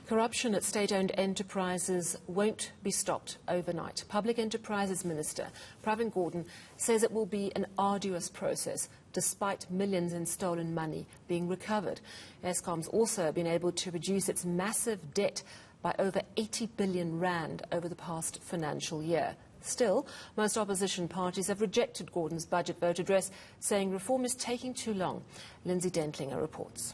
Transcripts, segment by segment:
Corruption at state-owned enterprises won't be stopped overnight. Public Enterprises Minister Pravin Gordhan says it will be an arduous process despite millions in stolen money being recovered. Eskom's also been able to reduce its massive debt by over 80 billion rand over the past financial year. Still, most opposition parties have rejected Gordhan's budget vote address, saying reform is taking too long. Lindsay Dentlinger reports.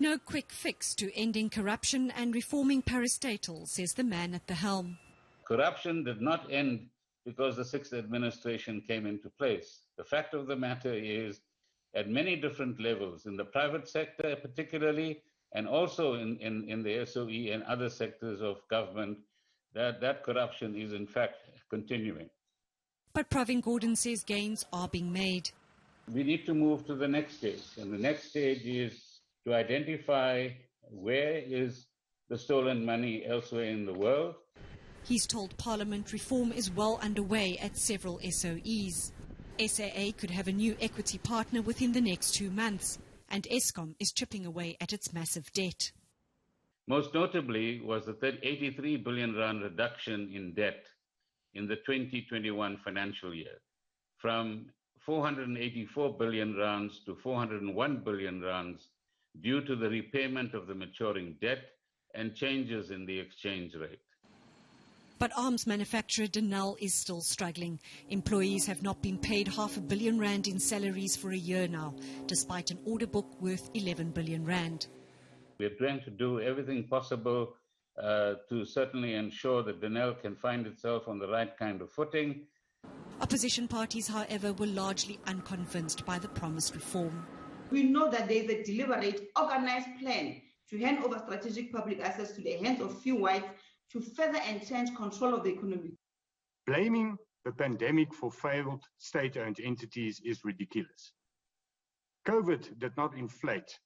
No quick fix to ending corruption and reforming parastatals, says the man at the helm. Corruption did not end because the sixth administration came into place. The fact of the matter is, at many different levels, in the private sector particularly, and also in the SOE and other sectors of government, that corruption is in fact continuing. But Pravin Gordhan says gains are being made. We need to move to the next stage, and the next stage is to identify where is the stolen money elsewhere in the world. He's told Parliament reform is well underway at several SOEs. SAA could have a new equity partner within the next 2 months, and Eskom is chipping away at its massive debt. Most notably was the 83 billion rand reduction in debt in the 2021 financial year, from 484 billion rands to 401 billion rands, due to the repayment of the maturing debt and changes in the exchange rate. But arms manufacturer Denel is still struggling. Employees have not been paid R500 million in salaries for a year now, despite an order book worth 11 billion rand. We're trying to do everything possible to certainly ensure that Denel can find itself on the right kind of footing. Opposition parties, however, were largely unconvinced by the promised reform. We know that there is a deliberate, organized plan to hand over strategic public assets to the hands of few whites to further entrench control of the economy. Blaming the pandemic for failed state-owned entities is ridiculous. COVID did not inflate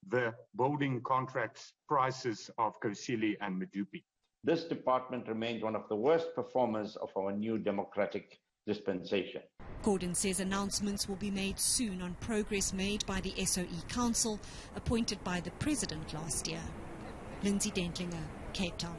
the building contracts prices of Kosili and Medupi. This department remains one of the worst performers of our new democratic dispensation. Gordhan says announcements will be made soon on progress made by the SOE Council, appointed by the President last year. Lindsay Dentlinger, Cape Town.